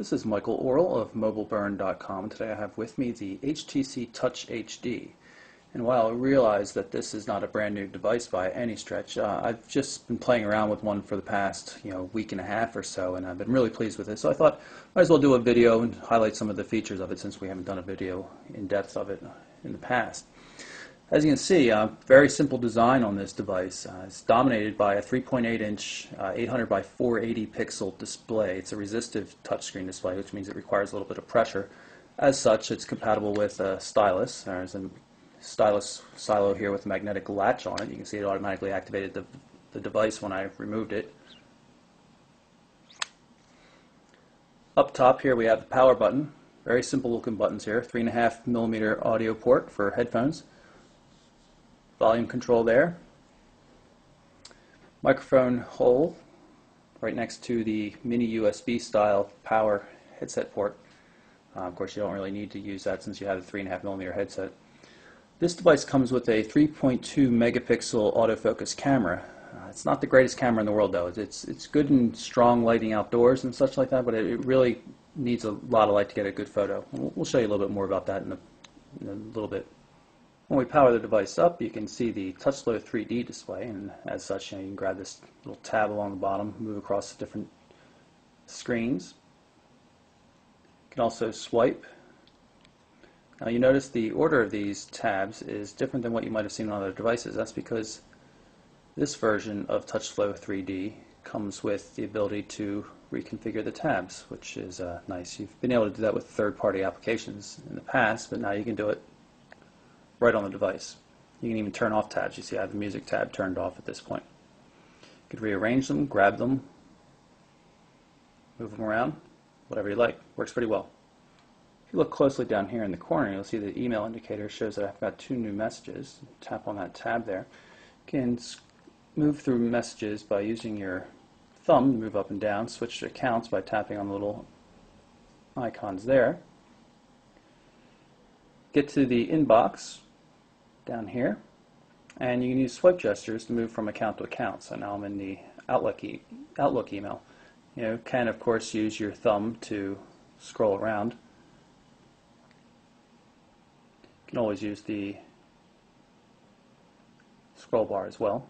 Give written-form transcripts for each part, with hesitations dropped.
This is Michael Orrell of mobileburn.com. Today I have with me the HTC Touch HD. And while I realize that this is not a brand new device by any stretch, I've just been playing around with one for the past week and a half or so, and I've been really pleased with it. So I thought I might as well do a video and highlight some of the features of it since we haven't done a video in depth of it in the past. As you can see, very simple design on this device. It's dominated by a 3.8-inch 800 by 480 pixel display. It's a resistive touchscreen display, which means it requires a little bit of pressure. As such, it's compatible with a stylus. There's a stylus silo here with a magnetic latch on it. You can see it automatically activated the device when I removed it. Up top here we have the power button. Very simple looking buttons here. 3.5mm audio port for headphones. Volume control there. Microphone hole right next to the mini USB style power headset port. Of course, you don't really need to use that since you have a 3.5mm headset. This device comes with a 3.2 megapixel autofocus camera. It's not the greatest camera in the world, though. It's good in strong lighting outdoors and such like that, but it really needs a lot of light to get a good photo. We'll show you a little bit more about that in a little bit. When we power the device up, you can see the TouchFlow 3D display, and as such, you can grab this little tab along the bottom, move across the different screens. You can also swipe. Now you notice the order of these tabs is different than what you might have seen on other devices. That's because this version of TouchFlow 3D comes with the ability to reconfigure the tabs, which is nice. You've been able to do that with third-party applications in the past, but now you can do it right on the device. You can even turn off tabs. You see I have the music tab turned off at this point. You could rearrange them, grab them, move them around, whatever you like. Works pretty well. If you look closely down here in the corner, you'll see the email indicator shows that I've got 2 new messages. Tap on that tab there. You can move through messages by using your thumb to move up and down. Switch to accounts by tapping on the little icons there. Get to the inbox down here, and you can use swipe gestures to move from account to account. So now I'm in the Outlook email. You can of course use your thumb to scroll around. You can always use the scroll bar as well.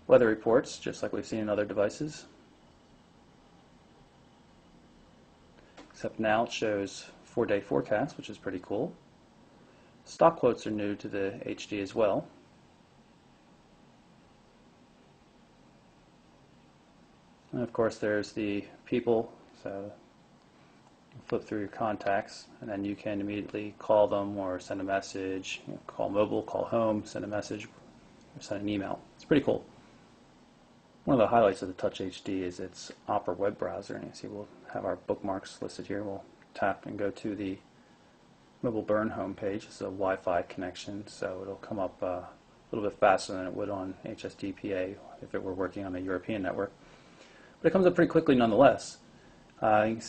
Weather reports, just like we've seen in other devices. Except now it shows 4-day forecast, which is pretty cool. Stock quotes are new to the HD as well. And of course there's the people, so flip through your contacts and then you can immediately call them or send a message, call mobile, call home, send a message, or send an email. It's pretty cool. One of the highlights of the Touch HD is its Opera web browser, and you see we'll have our bookmarks listed here. We'll tap and go to the Mobile Burn homepage. It's a Wi-Fi connection, so it'll come up a little bit faster than it would on HSDPA if it were working on a European network. But it comes up pretty quickly nonetheless. You can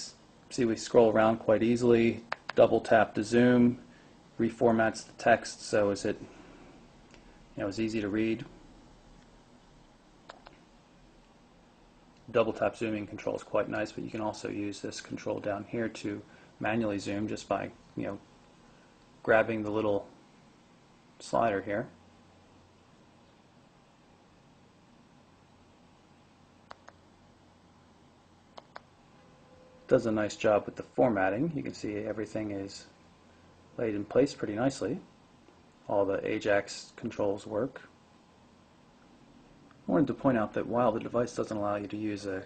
see we scroll around quite easily. Double tap to zoom, reformats the text so it's easy to read. Double tap zooming control is quite nice, but you can also use this control down here to manually zoom just by grabbing the little slider here. Does a nice job with the formatting. You can see everything is laid in place pretty nicely. All the AJAX controls work. I wanted to point out that while the device doesn't allow you to use a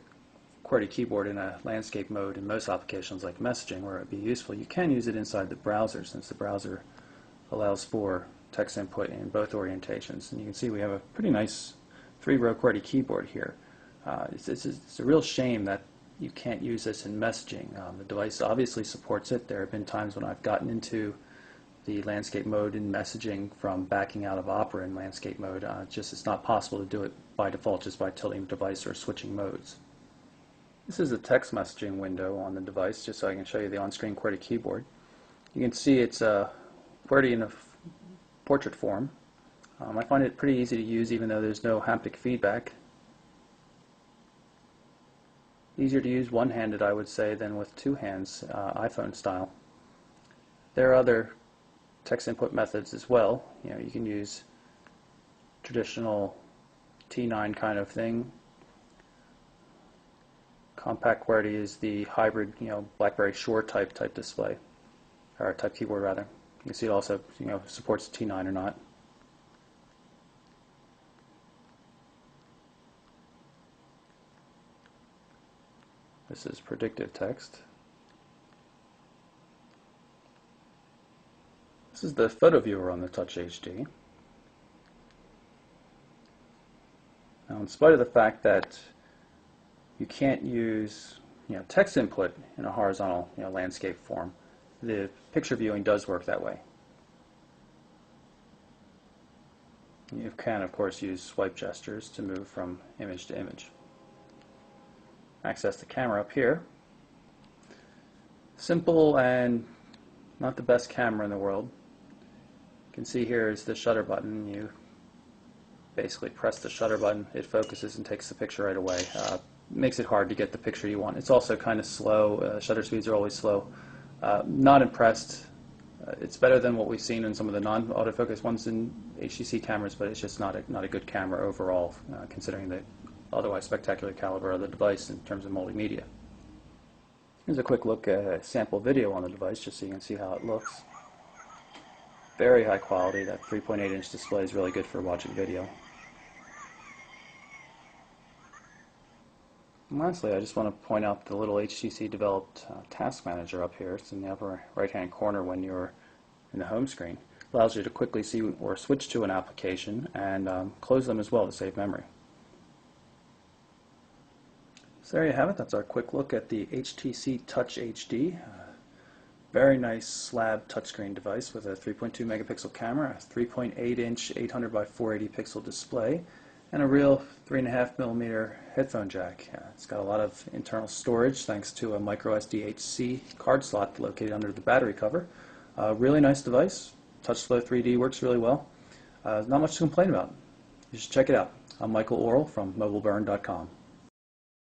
QWERTY keyboard in a landscape mode in most applications like messaging where it would be useful, you can use it inside the browser since the browser allows for text input in both orientations. And you can see we have a pretty nice 3-row QWERTY keyboard here. It's a real shame that you can't use this in messaging. The device obviously supports it. There have been times when I've gotten into the landscape mode in messaging from backing out of Opera in landscape mode. It's not possible to do it by default just by tilting the device or switching modes. This is a text messaging window on the device, just so I can show you the on-screen QWERTY keyboard. You can see it's QWERTY in a portrait form. I find it pretty easy to use even though there's no haptic feedback. Easier to use one-handed, I would say, than with two hands, iPhone style. There are other text input methods as well. You can use traditional T9 kind of thing. Compact QWERTY is the hybrid, BlackBerry Shore type display, or type keyboard rather. You can see it also, supports T9 or not. This is predictive text. This is the photo viewer on the Touch HD. Now, in spite of the fact that you can't use text input in a horizontal landscape form, the picture viewing does work that way. You can, of course, use swipe gestures to move from image to image. Access the camera up here. Simple and not the best camera in the world. You can see here is the shutter button. You basically press the shutter button, it focuses and takes the picture right away. Makes it hard to get the picture you want. It's also kind of slow. Shutter speeds are always slow. Not impressed. It's better than what we've seen in some of the non-autofocus ones in HTC cameras, but it's just not a good camera overall, considering the otherwise spectacular caliber of the device in terms of multimedia. Here's a quick look at a sample video on the device, just so you can see how it looks. Very high quality. That 3.8-inch display is really good for watching video. And lastly, I just want to point out the little HTC developed task manager up here. It's in the upper right-hand corner when you're in the home screen. Allows you to quickly see or switch to an application and close them as well to save memory. So there you have it. That's our quick look at the HTC Touch HD. Very nice slab touchscreen device with a 3.2 megapixel camera, a 3.8-inch 800 by 480 pixel display, and a real 3.5 millimeter headphone jack. It's got a lot of internal storage thanks to a micro SD-HC card slot located under the battery cover. Really nice device. TouchFlow 3D works really well. Not much to complain about. You should check it out. I'm Michael Orrell from mobileburn.com.